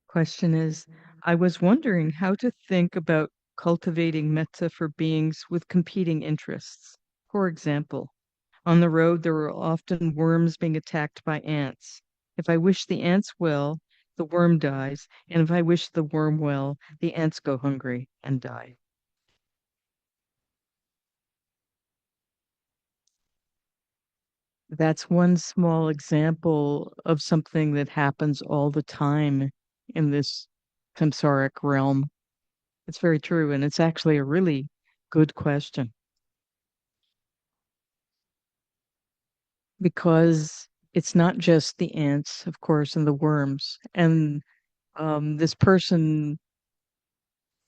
Question is, I was wondering how to think about cultivating metta for beings with competing interests. For example, on the road, there are often worms being attacked by ants. If I wish the ants well, the worm dies, and if I wish the worm well, the ants go hungry and die. That's one small example of something that happens all the time in this samsaric realm. It's very true, and it's actually a really good question because it's not just the ants, of course, and the worms. And this person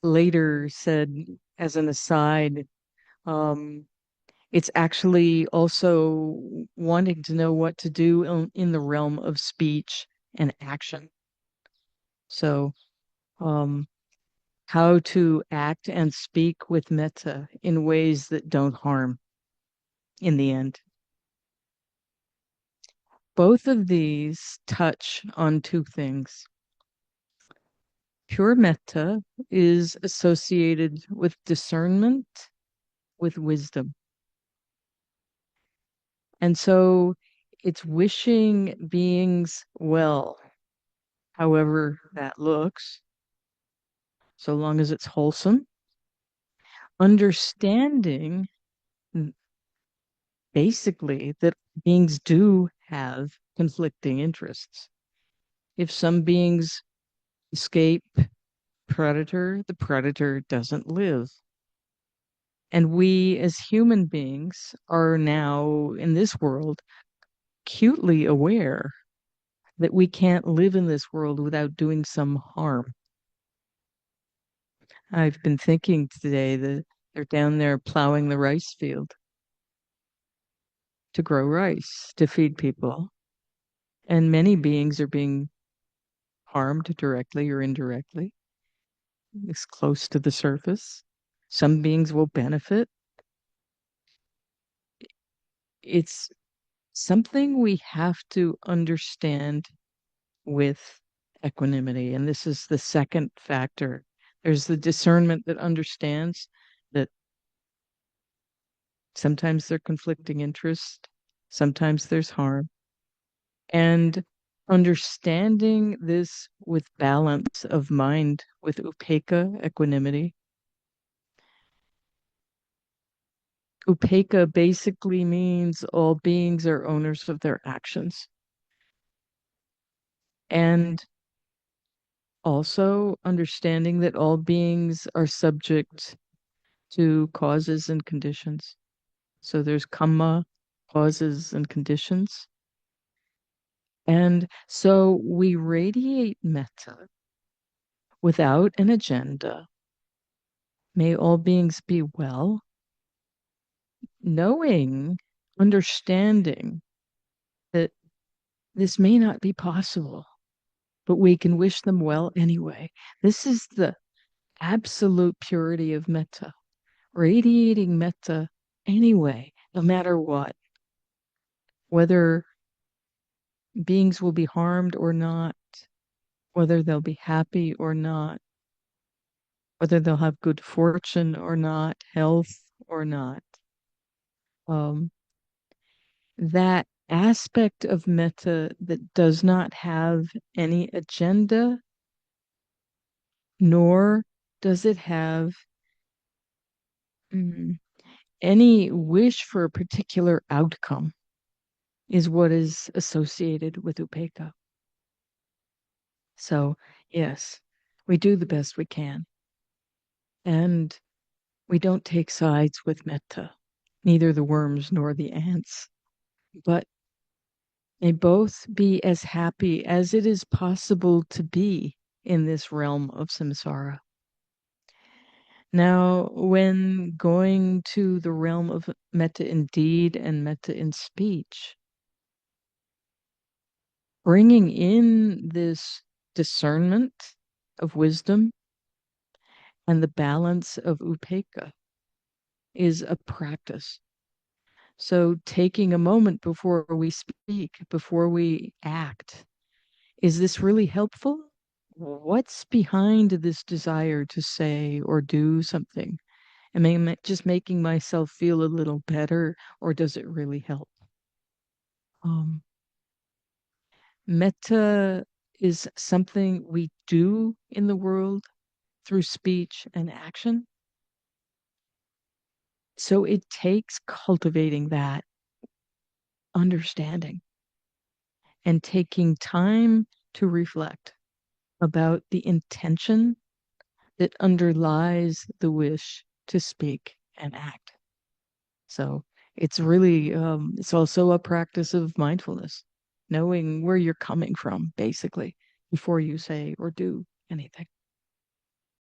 later said, as an aside, um, it's actually also wanting to know what to do in the realm of speech and action. So, um, how to act and speak with metta in ways that don't harm in the end. Both of these touch on two things. Pure metta is associated with discernment, with wisdom. And so it's wishing beings well, however that looks, so long as it's wholesome. Understanding basically that beings do have conflicting interests. If some beings escape predator, the predator doesn't live. And we as human beings are now in this world acutely aware that we can't live in this world without doing some harm. I've been thinking today that they're down there plowing the rice field to grow rice to feed people. And many beings are being harmed directly or indirectly. It's close to the surface. Some beings will benefit. It's something we have to understand with equanimity. And this is the second factor. There's the discernment that understands that sometimes there are conflicting interests, sometimes there's harm. And understanding this with balance of mind, with upekkha, equanimity. Upekkha basically means all beings are owners of their actions. And also understanding that all beings are subject to causes and conditions. So there's kamma, causes and conditions. And so we radiate metta without an agenda. May all beings be well, knowing, understanding that this may not be possible, but we can wish them well anyway. This is the absolute purity of metta, radiating metta anyway, no matter what, whether beings will be harmed or not, whether they'll be happy or not, whether they'll have good fortune or not, health or not. Um, that aspect of metta that does not have any agenda, nor does it have mm, any wish for a particular outcome, is what is associated with upekkha. So, yes, we do the best we can. And we don't take sides with metta, neither the worms nor the ants, but may both be as happy as it is possible to be in this realm of samsara. Now, when going to the realm of metta in deed and metta in speech, bringing in this discernment of wisdom and the balance of upekkha is a practice. So, taking a moment before we speak, before we act, is this really helpful? what's behind this desire to say or do something? Am I just making myself feel a little better, or does it really help? Um, Metta is something we do in the world through speech and action. So it takes cultivating that understanding and taking time to reflect about the intention that underlies the wish to speak and act. So it's really, it's also a practice of mindfulness, knowing where you're coming from, basically, before you say or do anything.